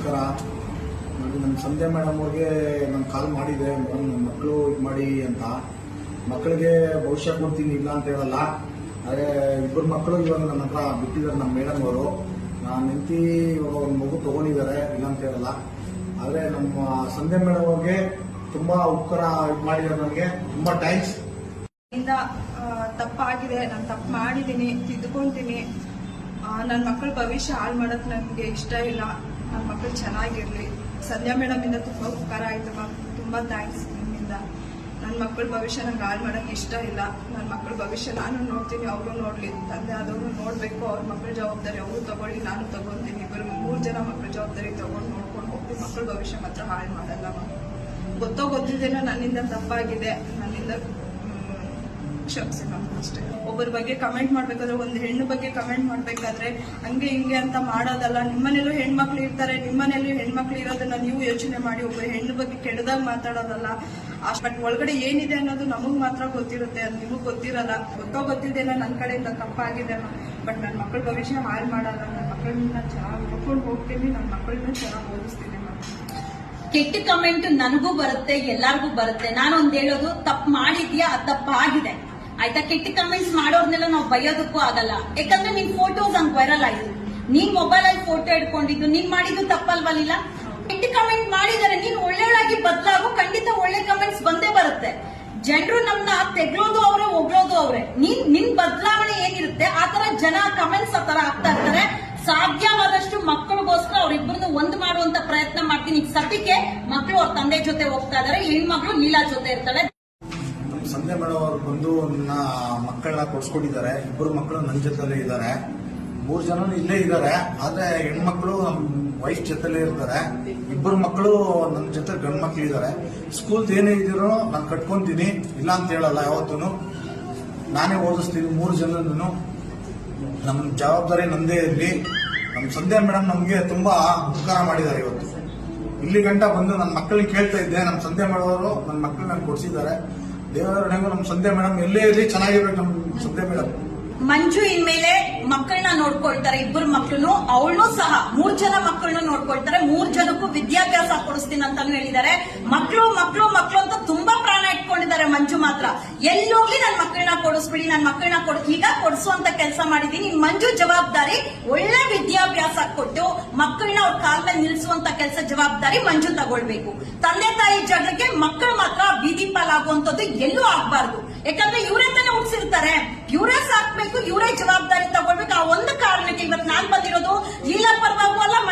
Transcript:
ನಮಸ್ಕಾರ. ನಮ್ಮ ಸಂಧ್ಯಾ ಮೇಡಮ್ ಅವ್ರಿಗೆ ನಾನು ಕಾಲ್ ಮಾಡಿದೆ, ನನ್ನ ಮಕ್ಕಳು ಇದು ಮಾಡಿ ಅಂತ. ಮಕ್ಕಳಿಗೆ ಭವಿಷ್ಯ ಕೊಡ್ತೀನಿ ಇಲ್ಲ ಅಂತ ಹೇಳಲ್ಲ. ಆದರೆ ಇಬ್ಬರು ಮಕ್ಕಳು ಇವಾಗ ನನ್ನ ಹತ್ರ ಬಿಟ್ಟಿದ್ದಾರೆ ನಮ್ಮ ಮೇಡಮ್ ಅವರು. ನಾನು ಹೆಂಡತಿ ಇವಾಗ ಒಂದು ಮಗು ತಗೊಂಡಿದ್ದಾರೆ, ಇಲ್ಲ ಅಂತ ಹೇಳಲ್ಲ. ಆದರೆ ನಮ್ಮ ಸಂಧ್ಯಾ ಮೇಡಮ್ ಅವ್ರಿಗೆ ತುಂಬಾ ಉಪಕಾರ ಇದು ಮಾಡಿದ್ದಾರೆ. ನನಗೆ ತುಂಬಾ ಥ್ಯಾಂಕ್ಸ್. ತಪ್ಪಾಗಿದೆ, ನಾನು ತಪ್ಪು ಮಾಡಿದ್ದೀನಿ, ತಿದ್ದುಕೊಂತೀನಿ. ನನ್ನ ಮಕ್ಕಳ ಭವಿಷ್ಯ ಹಾಳು ಮಾಡೋದು ನನಗೆ ಇಷ್ಟ ಇಲ್ಲ. ನನ್ನ ಮಕ್ಕಳು ಚೆನ್ನಾಗಿರ್ಲಿ. ಸಂಧ್ಯಾ ಮೇಡಮ್ ಇಂದ ತುಂಬಾ ಉಪಕಾರ ಆಯ್ತು ಮ್ಯಾಮ್, ತುಂಬಾ ಥ್ಯಾಂಕ್ಸ್ ನಿಮ್ಮಿಂದ. ನನ್ನ ಮಕ್ಕಳ ಭವಿಷ್ಯ ನಂಗೆ ಹಾಳು ಮಾಡೋಕೆ ಇಷ್ಟ ಇಲ್ಲ. ನನ್ನ ಮಕ್ಕಳ ಭವಿಷ್ಯ ನಾನು ನೋಡ್ತೀನಿ, ಅವರು ನೋಡ್ಲಿ. ತಂದೆ ಆದವರು ನೋಡ್ಬೇಕು, ಅವ್ರ ಮಕ್ಕಳ ಜವಾಬ್ದಾರಿ ಅವರು ತಗೊಳ್ಳಿ, ನಾನು ತಗೊಂತೀನಿ. ಇಬ್ಬರು 3 ಜನ ಮಕ್ಕಳ ಜವಾಬ್ದಾರಿ ತಗೊಂಡು ನೋಡ್ಕೊಂಡು ಹೋಗ್ತೀವಿ. ಮಕ್ಕಳ ಭವಿಷ್ಯ ಮಾತ್ರ ಹಾಳು ಮಾಡಲ್ಲ ಮ್ಯಾಮ್. ಗೊತ್ತಿದ್ದೇನೋ ನನ್ನಿಂದ ತಪ್ಪಾಗಿದೆ, ನನ್ನಿಂದ ಕ್ಷಮಿಸಿ ಮ್ಯಾಮ್ ಅಷ್ಟೇ. ಒಬ್ಬರ ಬಗ್ಗೆ ಕಮೆಂಟ್ ಮಾಡ್ಬೇಕಾದ್ರೆ, ಒಂದು ಹೆಣ್ಣು ಬಗ್ಗೆ ಕಮೆಂಟ್ ಮಾಡ್ಬೇಕಾದ್ರೆ ಹಂಗೆ ಹಿಂಗೆ ಅಂತ ಮಾಡೋದಲ್ಲ. ನಿಮ್ಮನೇಲೂ ಹೆಣ್ಮಕ್ಳು ಇರ್ತಾರೆ, ನಿಮ್ಮನೇಲೂ ಹೆಣ್ಮಕ್ಳು ಇರೋದನ್ನ ನೀವು ಯೋಚನೆ ಮಾಡಿ. ಒಬ್ಬ ಹೆಣ್ಣು ಬಗ್ಗೆ ಕೆಟ್ಟದಾಗ ಮಾತಾಡೋದಲ್ಲ. ಬಟ್ ಒಳಗಡೆ ಏನಿದೆ ಅನ್ನೋದು ನಮಗ್ ಮಾತ್ರ ಗೊತ್ತಿರುತ್ತೆ, ಅದು ನಿಮಗ್ ಗೊತ್ತಿರಲ್ಲ. ಗೊತ್ತಿದ್ದೇನೋ ನನ್ನ ಕಡೆಯಿಂದ ತಪ್ಪಾಗಿದೆ ಬಟ್ ನನ್ನ ಮಕ್ಕಳ ಭವಿಷ್ಯ ಹಾಳು ಮಾಡಲ್ಲ. ನನ್ನ ಮಕ್ಕಳನ್ನ ಚೆನ್ನಾಗಿ ನೋಡ್ಕೊಂಡು ಹೋಗ್ತೀನಿ, ನನ್ನ ಮಕ್ಕಳನ್ನ ಚೆನ್ನಾಗಿ ಓದಿಸ್ತೀನಿ. ಕೆಟ್ಟ ಕಮೆಂಟ್ ನನಗೂ ಬರುತ್ತೆ, ಎಲ್ಲಾರ್ಗೂ ಬರುತ್ತೆ. ನಾನೊಂದ್ ಹೇಳೋದು, ತಪ್ಪು ಮಾಡಿದ್ಯಾ, ಅದು ತಪ್ಪಾಗಿದೆ ಆಯ್ತಾ. ಕೆಟ್ಟ ಕಮೆಂಟ್ಸ್ ಮಾಡೋರ್ನೆಲ್ಲ ನಾವು ಬೈಯೋದಕ್ಕೂ ಆಗಲ್ಲ. ಯಾಕಂದ್ರೆ ನಿನ್ ಫೋಟೋಸ್ ಹಂಗ್ ವೈರಲ್ ಆಯ್ತು, ನೀನ್ ಮೊಬೈಲ್ ಅಲ್ಲಿ ಫೋಟೋ ಇಟ್ಕೊಂಡಿದ್ದು, ನೀನ್ ಮಾಡಿದ್ದು ತಪ್ಪಲ್ವಲ್ಲ. ಕೆಟ್ಟ ಕಮೆಂಟ್ ಮಾಡಿದರೆ ನೀನ್ ಒಳ್ಳೆಯೊಳಾಗಿ ಬದಲಾಗು, ಖಂಡಿತ ಒಳ್ಳೆ ಕಮೆಂಟ್ಸ್ ಬಂದೇ ಬರುತ್ತೆ. ಜನರು ನಮ್ನ ತೆಗ್ಲೋದು ಅವ್ರೆ, ಒಗ್ಳೋದು ಅವ್ರೆ. ನಿನ್ ಬದಲಾವಣೆ ಏನಿರುತ್ತೆ ಆ ತರ ಜನ ಕಮೆಂಟ್ಸ್ ಆ ತರ ಆಗ್ತಾ ಇರ್ತಾರೆ. ಸಾಧ್ಯವಾದಷ್ಟು ಮಕ್ಕಳಿಗೋಸ್ಕರ ಅವ್ರಿಬ್ಬರನ್ನು ಒಂದು ಮಾಡುವಂತ ಪ್ರಯತ್ನ ಮಾಡ್ತೀನಿ. ಸದ್ಯಕ್ಕೆ ಮಕ್ಕಳು ಅವ್ರ ತಂದೆ ಜೊತೆ ಹೋಗ್ತಾ ಇದಾರೆ, ಹೆಣ್ಮಕ್ಳು ಲೀಲಾ ಜೊತೆ ಇರ್ತಾಳೆ. ಸಂಧ್ಯಾ ಮೇಡಮ್ ಅವರು ಬಂದು ನನ್ನ ಮಕ್ಕಳನ್ನ ಕೊಡ್ಸ್ಕೊಂಡಿದ್ದಾರೆ. ಇಬ್ಬರು ಮಕ್ಕಳು ನನ್ನ ಜೊತೆಲೇ ಇದ್ದಾರೆ, 3 ಜನ ಇಲ್ಲೇ ಇದ್ದಾರೆ. ಆದ್ರೆ ಹೆಣ್ಮಕ್ಳು ನಮ್ಮ ವೈಫ್ ಜೊತೆಲೇ ಇರ್ತಾರೆ. ಇಬ್ಬರು ಮಕ್ಕಳು ನನ್ನ ಜೊತೆ ಗಂಡು ಮಕ್ಳು ಇದ್ದಾರೆ. ಸ್ಕೂಲ್ ಏನೇ ಇದ್ದೀರೋ ನಾನು ಕಟ್ಕೊಂತೀನಿ, ಇಲ್ಲ ಅಂತ ಹೇಳಲ್ಲ. ಯಾವತ್ತೂ ನಾನೇ ಓದಿಸ್ತೀನಿ 3 ಜನನೂ. ನಮ್ಮ ಜವಾಬ್ದಾರಿ ನಂದೇ ಇರಲಿ. ನಮ್ಮ ಸಂಧ್ಯಾ ಮೇಡಮ್ ನಮ್ಗೆ ತುಂಬಾ ಉಪಕಾರ ಮಾಡಿದ್ದಾರೆ. ಇವತ್ತು ಇಲ್ಲಿ ಗಂಟ ಬಂದು ನನ್ನ ಮಕ್ಕಳನ್ನ ಕೇಳ್ತಾ ಇದ್ದೆ. ನಮ್ಮ ಸಂಧ್ಯಾ ಮೇಡಮ್ ಅವರು ನನ್ನ ಮಕ್ಕಳನ್ನ ಕೊಡ್ಸಿದ್ದಾರೆ. ದೇವರನೆಗೂ ನಮ್ಮ ಸಂಧ್ಯಾ ಮೇಡಮ್ ಎಲ್ಲೇ ಇರಲಿ, ಚೆನ್ನಾಗಿರ್ಬೇಕು ನಮ್ಮ ಸಂಧ್ಯಾ ಮೇಡಮ್. ಮಂಜು ಇನ್ಮೇಲೆ ಮಕ್ಕಳನ್ನ ನೋಡ್ಕೊಳ್ತಾರೆ, ಇಬ್ಬರು ಮಕ್ಕಳು. ಅವಳನ್ನು ಸಹ 3 ಜನ ಮಕ್ಕಳನ್ನ ನೋಡ್ಕೊಳ್ತಾರೆ. 3 ಜನಕ್ಕೂ ವಿದ್ಯಾಭ್ಯಾಸ ಕೊಡಿಸ್ತೀನಿ ಅಂತಾನು ಹೇಳಿದ್ದಾರೆ. ಮಕ್ಕಳು ಮಕ್ಕಳು ಮಕ್ಕಳು ಅಂತ ತುಂಬಾ ಪ್ರಾಣ ಇಟ್ಕೊಂಡಿದ್ದಾರೆ. ಮಂಜು ಮಾತ್ರ ಎಲ್ಲೋಗ್ಲಿ ನನ್ನ ಮಕ್ಕಳನ್ನ ಕೊಡಿಸ್ಬಿಡಿ, ನನ್ನ ಮಕ್ಕಳನ್ನ ಈಗ ಕೊಡಿಸುವಂತ ಕೆಲಸ ಮಾಡಿದೀನಿ. ಮಂಜು ಜವಾಬ್ದಾರಿ ಒಳ್ಳೆ ವಿದ್ಯಾಭ್ಯಾಸ ಕೊಟ್ಟು ಮಕ್ಕಳನ್ನ ಅವ್ರ ಕಾಲ ಮೇಲೆ ನಿಲ್ಲಿಸುವಂತ ಕೆಲಸ ಜವಾಬ್ದಾರಿ ಮಂಜು ತಗೊಳ್ಬೇಕು. ತಂದೆ ತಾಯಿ ಜಗಳಕ್ಕೆ ಮಕ್ಕಳು ಮಾತ್ರ ಬೀದಿ ಪಾಲಾಗುವಂತದ್ದು ಎಲ್ಲೂ ಆಗ್ಬಾರ್ದು. ಯಾಕಂದ್ರೆ ಇವರೇ ತಾನೇ ಹುಟ್ಟಿಸಿರ್ತಾರೆ, ಇವರೇ ಸಾಕ್ಬೇಕು, ಇವರೇ ಜವಾಬ್ದಾರಿ ತಗೊಳ್ಬೇಕು. ಆ ಒಂದು ಕಾರಣಕ್ಕೆ ಇವತ್ತು ನಾನ್ ಬಂದಿರೋದು ಲೀಲಾ ಪರವಾಗೂ ಅಲ್ಲ,